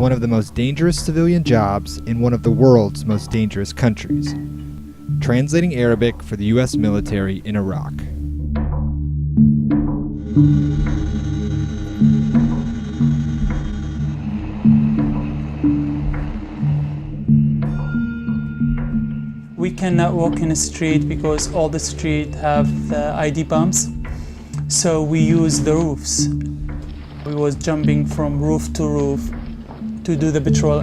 one of the most dangerous civilian jobs in one of the world's most dangerous countries, translating Arabic for the U.S. military in Iraq. We cannot walk in the street because all the street have the ID bumps, so we use the roofs. We was jumping from roof to roof to do the patrol.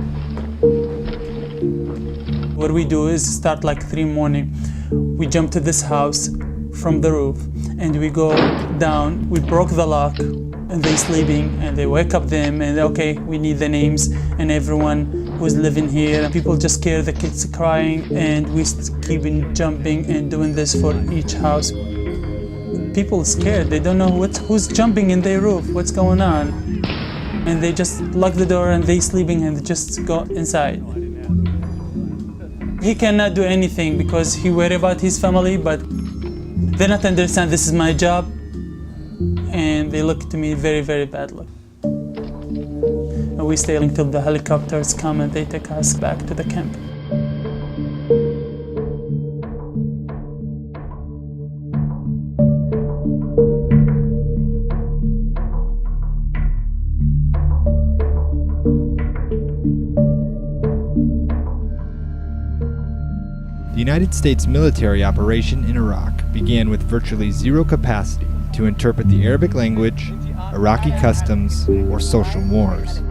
What we do is start like 3 in the morning. We jump to this house from the roof and we go down. We broke the lock and they sleeping and they wake up them and okay, we need the names and everyone who's living here. People just scared, the kids crying, and we keep jumping and doing this for each house. People scared, they don't know who's jumping in their roof, what's going on. And they just lock the door and they sleeping and just go inside. He cannot do anything because he worry about his family, but they not understand this is my job. And they look to me very, very badly. And we stay until the helicopters come and they take us back to the camp. The United States military operation in Iraq began with virtually zero capacity to interpret the Arabic language, Iraqi customs, or social mores.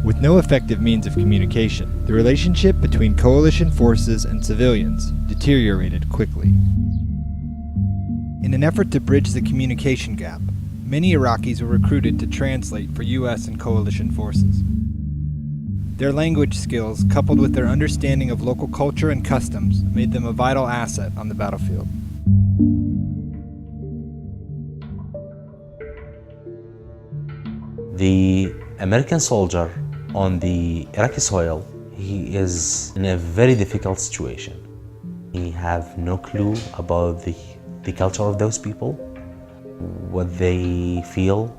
With no effective means of communication, the relationship between coalition forces and civilians deteriorated quickly. In an effort to bridge the communication gap, many Iraqis were recruited to translate for U.S. and coalition forces. Their language skills, coupled with their understanding of local culture and customs, made them a vital asset on the battlefield. The American soldier on the Iraqi soil, he is in a very difficult situation. He have no clue about the culture of those people, what they feel,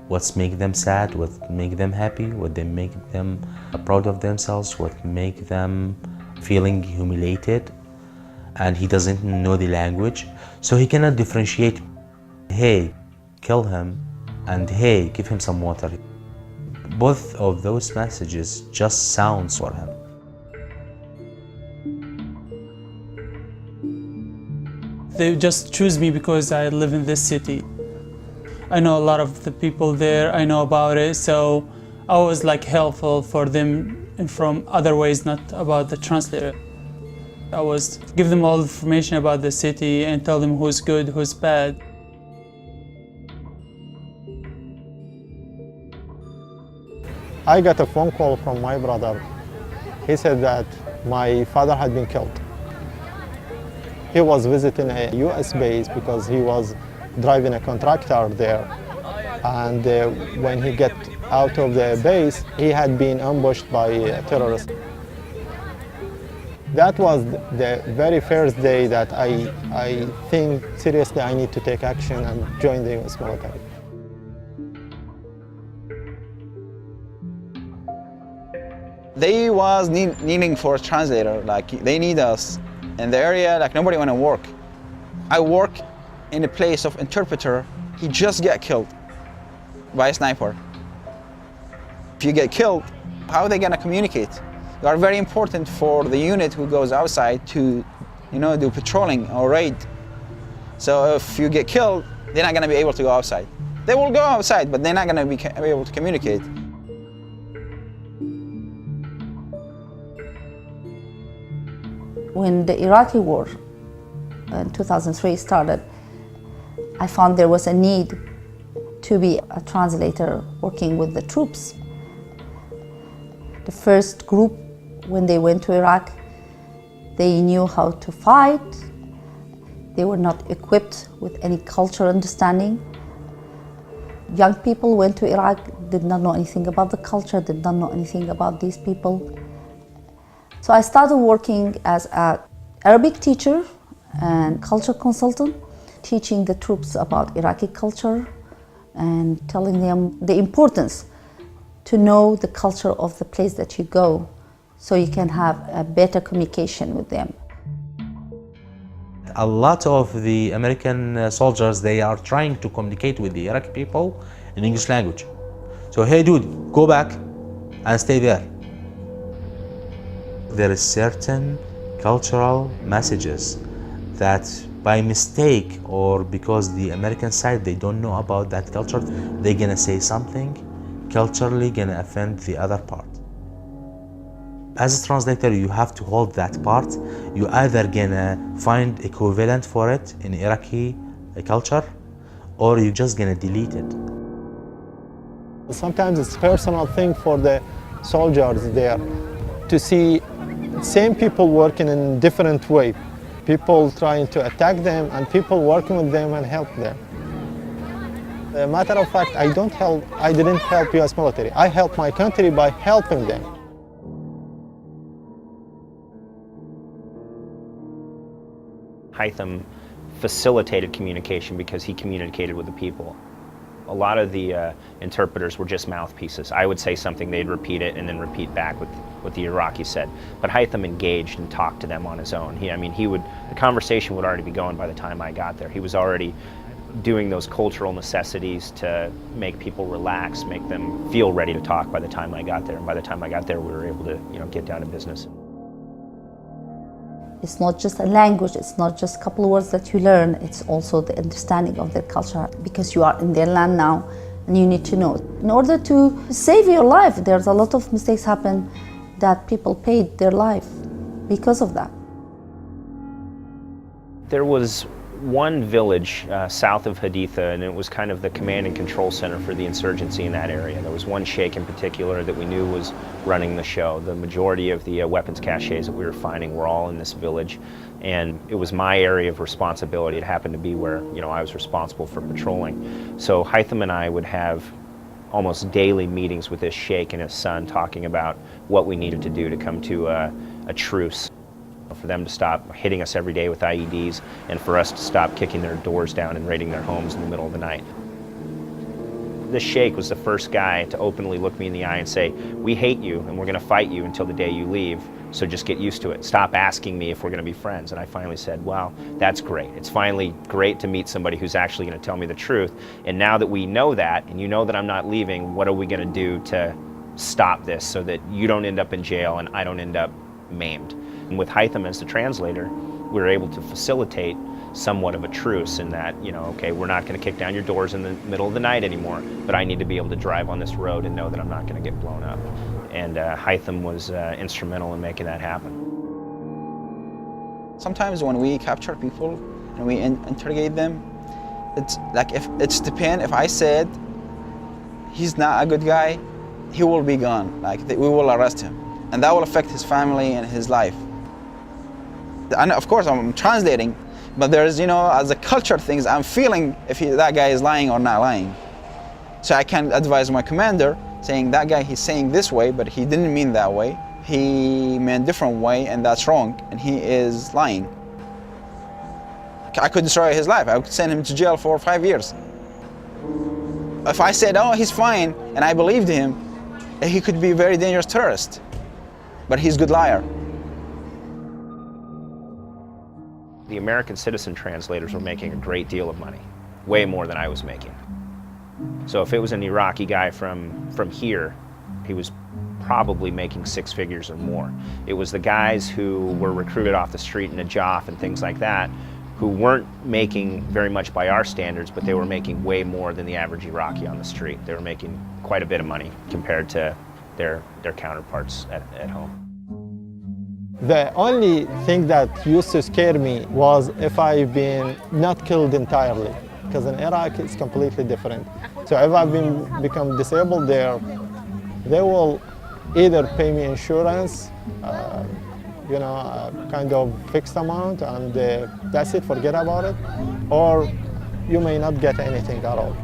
what's make them sad, what make them happy, what they make them proud of themselves, what make them feeling humiliated, and he doesn't know the language, so he cannot differentiate, hey, kill him, and hey, give him some water. Both of those messages just sounds for him. They just choose me because I live in this city. I know a lot of the people there, I know about it, so I was like helpful for them and from other ways, not about the translator. I was give them all the information about the city and tell them who's good, who's bad. I got a phone call from my brother. He said that my father had been killed. He was visiting a US base because he was driving a contractor there. And when he got out of the base, he had been ambushed by terrorists. That was the very first day that I think seriously I need to take action and join the US military. They was needing for a translator, like they need us in the area, like nobody wanna work. I work in a place of interpreter. He just got killed by a sniper. If you get killed, how are they gonna communicate? You are very important for the unit who goes outside to, do patrolling or raid. So if you get killed, they're not gonna be able to go outside. They will go outside, but they're not gonna be able to communicate. When the Iraqi war in 2003 started, I found there was a need to be a translator working with the troops. The first group, when they went to Iraq, they knew how to fight. They were not equipped with any cultural understanding. Young people went to Iraq, did not know anything about the culture, did not know anything about these people. So I started working as an Arabic teacher and culture consultant, teaching the troops about Iraqi culture and telling them the importance to know the culture of the place that you go, so you can have a better communication with them. A lot of the American soldiers, they are trying to communicate with the Iraqi people in English language. So, hey dude, go back and stay there. There is certain cultural messages that by mistake or because the American side, they don't know about that culture, they're gonna say something culturally gonna offend the other part. As a translator, you have to hold that part. You either gonna find equivalent for it in Iraqi culture, or you're just gonna delete it. Sometimes it's a personal thing for the soldiers there to see same people working in different way. People trying to attack them and people working with them and help them. As a matter of fact, I didn't help US military. I helped my country by helping them. Hytham facilitated communication because he communicated with the people. A lot of the interpreters were just mouthpieces. I would say something, they'd repeat it and then repeat back what the Iraqi said. But Hytham engaged and talked to them on his own. The conversation would already be going by the time I got there. He was already doing those cultural necessities to make people relax, make them feel ready to talk by the time I got there. And by the time I got there, we were able to, get down to business. It's not just a language, it's not just a couple of words that you learn, it's also the understanding of their culture, because you are in their land now and you need to know. In order to save your life, there's a lot of mistakes happen that people paid their life because of that. There was one village south of Haditha, and it was kind of the command and control center for the insurgency in that area. There was one sheikh in particular that we knew was running the show. The majority of the weapons caches that we were finding were all in this village, and it was my area of responsibility. It happened to be where I was responsible for patrolling. So Hytham and I would have almost daily meetings with this sheikh and his son, talking about what we needed to do to come to a truce, for them to stop hitting us every day with IEDs, and for us to stop kicking their doors down and raiding their homes in the middle of the night. This sheikh was the first guy to openly look me in the eye and say, "We hate you and we're going to fight you until the day you leave, so just get used to it. Stop asking me if we're going to be friends." And I finally said, "Wow, that's great. It's finally great to meet somebody who's actually going to tell me the truth. And now that we know that, and you know that I'm not leaving, what are we going to do to stop this so that you don't end up in jail and I don't end up maimed?" And with Hytham as the translator, we were able to facilitate somewhat of a truce in that, okay, we're not going to kick down your doors in the middle of the night anymore, but I need to be able to drive on this road and know that I'm not going to get blown up. And Hytham was instrumental in making that happen. Sometimes when we capture people and we interrogate them, it's like if I said he's not a good guy, he will be gone. We will arrest him, and that will affect his family and his life. And of course, I'm translating, but there's, as a culture things, I'm feeling if that guy is lying or not lying. So I can advise my commander, saying that guy, he's saying this way, but he didn't mean that way. He meant different way, and that's wrong, and he is lying. I could destroy his life. I could send him to jail for 5 years. If I said, "Oh, he's fine," and I believed him, he could be a very dangerous terrorist, but he's a good liar. The American citizen translators were making a great deal of money, way more than I was making. So if it was an Iraqi guy from here, he was probably making 6 figures or more. It was the guys who were recruited off the street in Najaf and things like that, who weren't making very much by our standards, but they were making way more than the average Iraqi on the street. They were making quite a bit of money compared to their counterparts at home. The only thing that used to scare me was if I've been not killed entirely, because in Iraq it's completely different. So if I've become disabled there, they will either pay me insurance, a kind of fixed amount, and that's it, forget about it, or you may not get anything at all.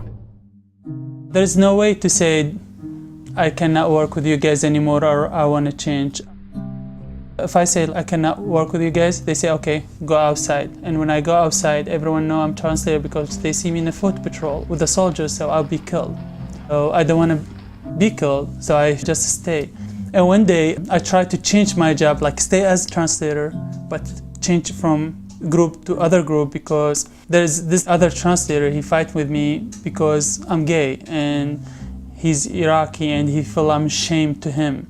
There's no way to say, "I cannot work with you guys anymore," or "I want to change." If I say I cannot work with you guys, they say, "Okay, go outside." And when I go outside, everyone knows I'm translator because they see me in a foot patrol with the soldiers, so I'll be killed. So I don't want to be killed, so I just stay. And one day I tried to change my job, like stay as translator, but change from group to other group, because there's this other translator, he fight with me because I'm gay and he's Iraqi and he feel I'm ashamed to him.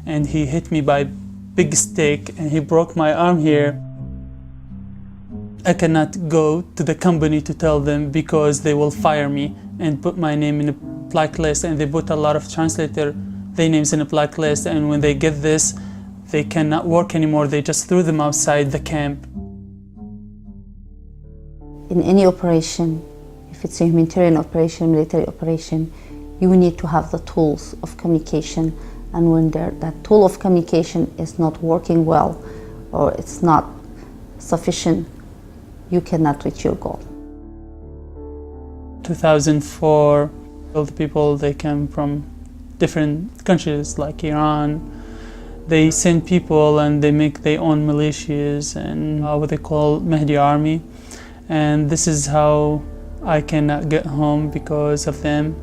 And he hit me by big stick and he broke my arm here. I cannot go to the company to tell them because they will fire me and put my name in a blacklist, and they put a lot of translator their names in a blacklist, and when they get this, they cannot work anymore. They just threw them outside the camp. In any operation, if it's a humanitarian operation, military operation, you need to have the tools of communication, and when that tool of communication is not working well or it's not sufficient, you cannot reach your goal. 2004, all the people, they came from different countries like Iran. They send people and they make their own militias and what they call Mahdi army. And this is how I cannot get home because of them.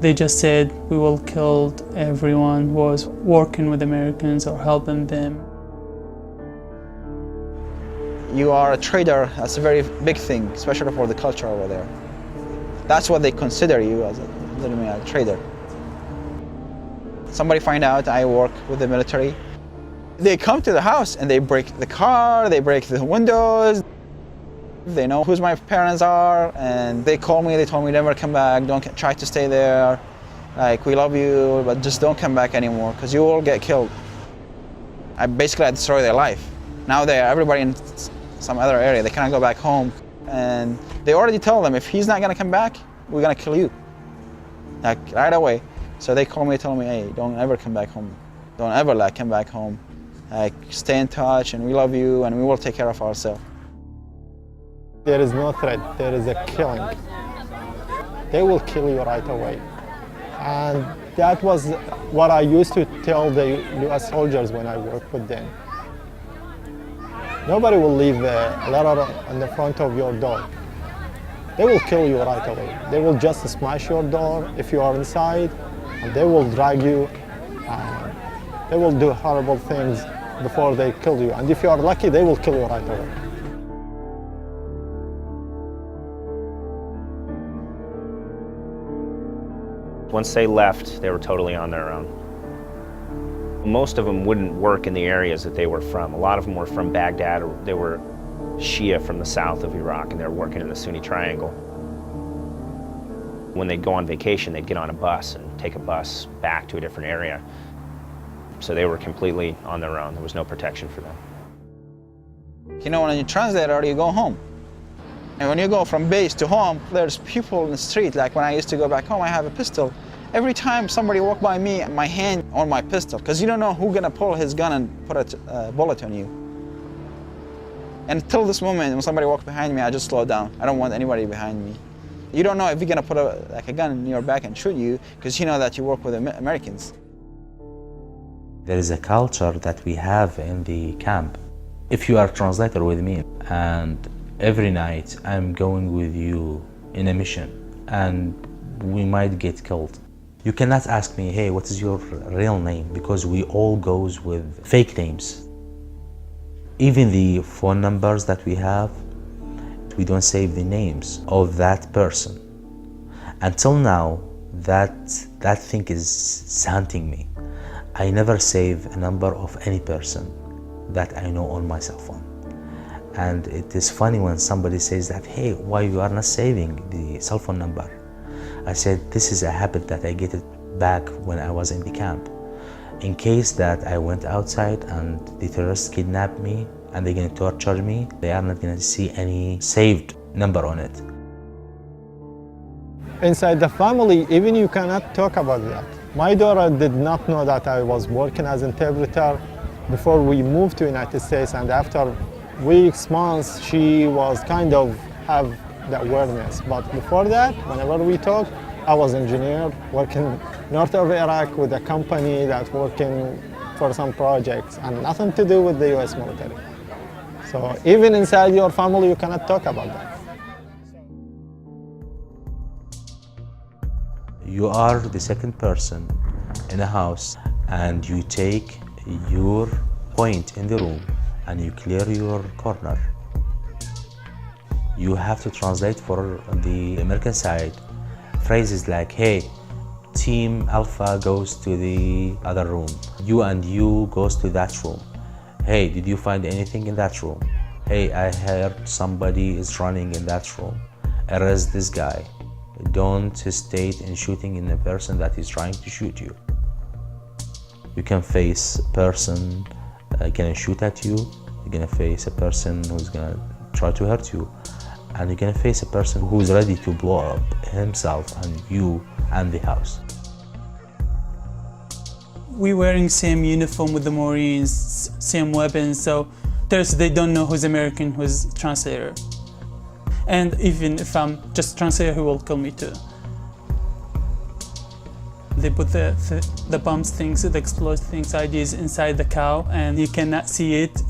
They just said we will kill everyone who was working with Americans or helping them. You are a trader, that's a very big thing, especially for the culture over there. That's what they consider you, as a trader. Somebody find out I work with the military. They come to the house and they break the car, they break the windows. They know who my parents are, and they call me, they told me never come back, don't try to stay there. Like, we love you, but just don't come back anymore because you will get killed. I basically destroyed their life. Now everybody in some other area, they cannot go back home. And they already tell them, if he's not gonna come back, we're gonna kill you. Like, right away. So they call me, tell me, hey, don't ever come back home. Don't ever come back home. Like, stay in touch, and we love you, and we will take care of ourselves. There is no threat, there is a killing. They will kill you right away. And that was what I used to tell the US soldiers when I worked with them. Nobody will leave a letter on the front of your door. They will kill you right away. They will just smash your door if you are inside, and they will drag you, and they will do horrible things before they kill you. And if you are lucky, they will kill you right away. Once they left, they were totally on their own. Most of them wouldn't work in the areas that they were from. A lot of them were from Baghdad, or they were Shia from the south of Iraq, and they were working in the Sunni Triangle. When they'd go on vacation, they'd get on a bus and take a bus back to a different area. So they were completely on their own. There was no protection for them. You know, when you translate or you go home. And when you go from base to home, there's people in the street. Like when I used to go back home, I have a pistol. Every time somebody walked by me, my hand on my pistol, because you don't know who's gonna pull his gun and put a bullet on you. And until this moment, when somebody walked behind me, I just slow down. I don't want anybody behind me. You don't know if you're gonna put a gun in your back and shoot you, because you know that you work with Americans. There is a culture that we have in the camp. If you are a translator with me, and every night I'm going with you in a mission, and we might get killed, you cannot ask me, hey, what is your real name? Because we all goes with fake names. Even the phone numbers that we have, we don't save the names of that person. Until now, that thing is haunting me. I never save a number of any person that I know on my cell phone. And it is funny when somebody says that, hey, why you are not saving the cell phone number? I said, this is a habit that I get it back when I was in the camp. In case that I went outside and the terrorists kidnapped me and they're gonna torture me, they are not gonna see any saved number on it. Inside the family, even you cannot talk about that. My daughter did not know that I was working as interpreter before we moved to the United States, and after weeks, months, she was kind of have the awareness. But before that, whenever we talk, I was engineer working north of Iraq with a company that's working for some projects and nothing to do with the US military. So even inside your family, you cannot talk about that. You are the second person in a house and you take your point in the room and you clear your corner. You have to translate for the American side phrases like, hey, Team Alpha goes to the other room. You and you goes to that room. Hey, did you find anything in that room? Hey, I heard somebody is running in that room. Arrest this guy. Don't hesitate in shooting in a person that is trying to shoot you. You can face a person gonna shoot at you. You're gonna face a person who's gonna try to hurt you. And you're gonna face a person who's ready to blow up himself and you and the house. We wearing same uniform with the Marines, same weapons, so they don't know who's American, who's translator. And even if I'm just translator, he will kill me too. They put the bombs things, the explosive things, IDs inside the cow, and you cannot see it.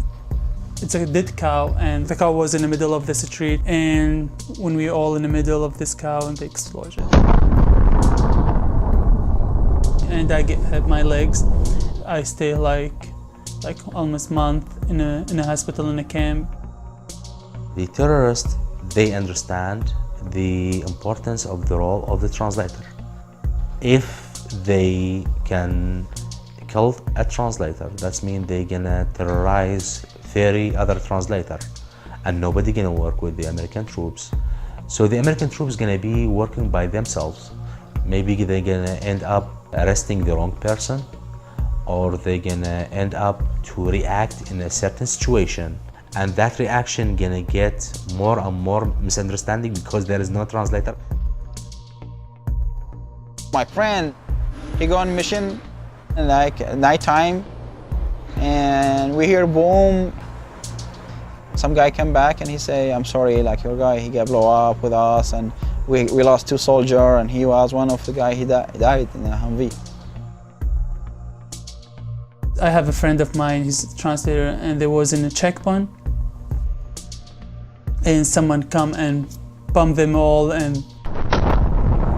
It's a dead cow, and the cow was in the middle of the street, and when we all in the middle of this cow and the explosion. And I hit my legs. I stay like almost a month in a hospital, in a camp. The terrorists, they understand the importance of the role of the translator. If they can kill a translator, that means they're gonna terrorize 30 other translators, and nobody gonna work with the American troops. So the American troops gonna be working by themselves. Maybe they're gonna end up arresting the wrong person, or they're gonna end up to react in a certain situation, and that reaction gonna get more and more misunderstanding because there is no translator. My friend, he go on mission like at nighttime, and we hear boom. Some guy come back and he say, I'm sorry, like your guy, he got blow up with us, and we lost 2 soldiers, and he was one of the guy, he died in a Humvee. I have a friend of mine, he's a translator, and there was in a checkpoint, and someone come and bomb them all, and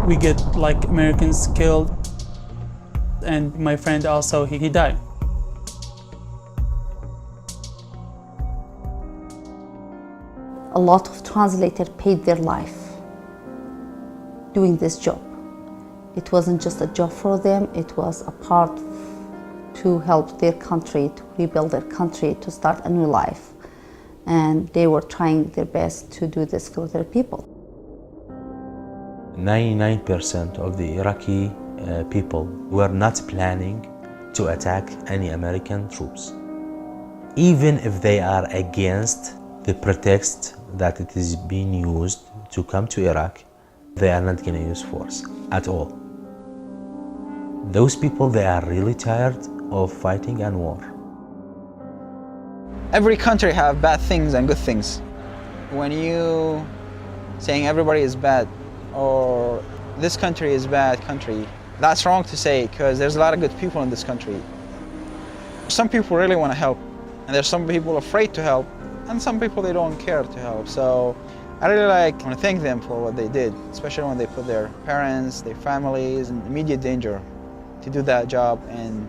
we get like Americans killed, and my friend also, he died. A lot of translators paid their life doing this job. It wasn't just a job for them, it was a part to help their country, to rebuild their country, to start a new life. And they were trying their best to do this for their people. 99% of the Iraqi people were not planning to attack any American troops. Even if they are against the pretext that it is being used to come to Iraq, they are not going to use force at all. Those people, they are really tired of fighting and war. Every country have bad things and good things. When you saying everybody is bad or this country is bad country, that's wrong to say, because there's a lot of good people in this country. Some people really want to help, and there's some people afraid to help, and some people they don't care to help. So I really want to thank them for what they did, especially when they put their parents, their families in immediate danger to do that job and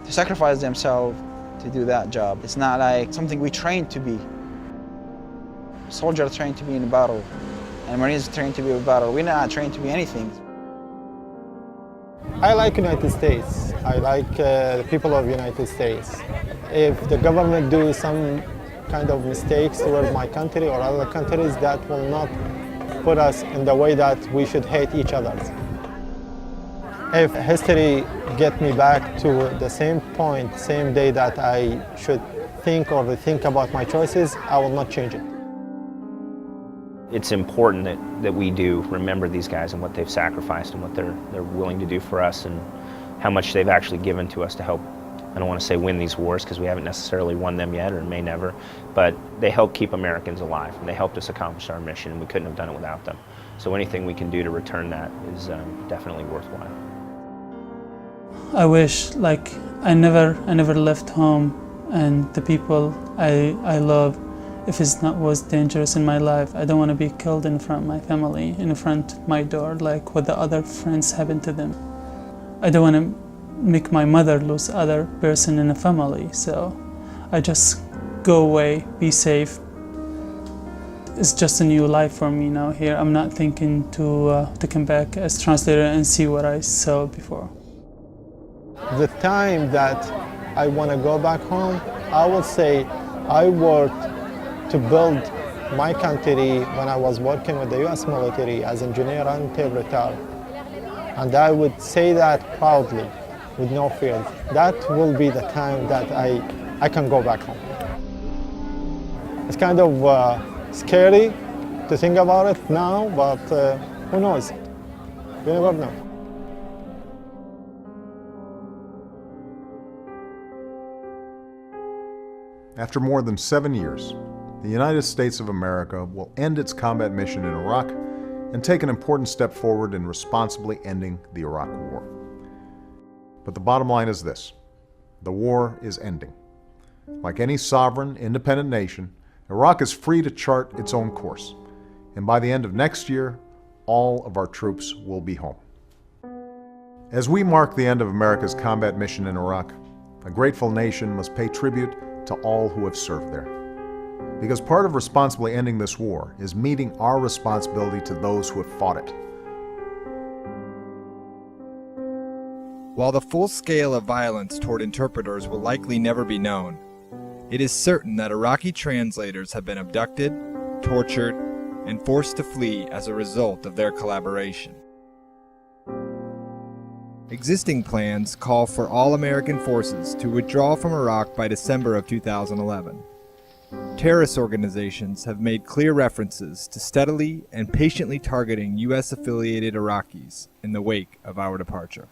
to sacrifice themselves to do that job. It's not like something we trained to be. Soldiers trained to be in a battle, and Marines trained to be in a battle. We're not trained to be anything. I like United States. I like the people of United States. If the government do some kind of mistakes towards my country or other countries, that will not put us in the way that we should hate each other. If history get me back to the same point, same day that I should think or rethink about my choices, I will not change it. It's important that we do remember these guys and what they've sacrificed and what they're willing to do for us and how much they've actually given to us to help, I don't want to say win these wars because we haven't necessarily won them yet or may never, but they help keep Americans alive and they helped us accomplish our mission, and we couldn't have done it without them. So anything we can do to return that is definitely worthwhile. I wish I never left home, and the people I love, if it was dangerous in my life. I don't want to be killed in front of my family, in front of my door, like what the other friends happened to them. I don't want to make my mother lose other person in the family, so I just go away, be safe. It's just a new life for me now here. I'm not thinking to come back as translator and see what I saw before. The time that I want to go back home, I would say I worked to build my country when I was working with the U.S. military as engineer and interpreter. And I would say that proudly, with no fear. That will be the time that I can go back home. It's kind of scary to think about it now, but who knows? You never know. After more than 7 years, the United States of America will end its combat mission in Iraq and take an important step forward in responsibly ending the Iraq War. But the bottom line is this: the war is ending. Like any sovereign, independent nation, Iraq is free to chart its own course, and by the end of next year, all of our troops will be home. As we mark the end of America's combat mission in Iraq, a grateful nation must pay tribute to all who have served there. Because part of responsibly ending this war is meeting our responsibility to those who have fought it. While the full scale of violence toward interpreters will likely never be known, it is certain that Iraqi translators have been abducted, tortured, and forced to flee as a result of their collaboration. Existing plans call for all American forces to withdraw from Iraq by December of 2011. Terrorist organizations have made clear references to steadily and patiently targeting U.S.-affiliated Iraqis in the wake of our departure.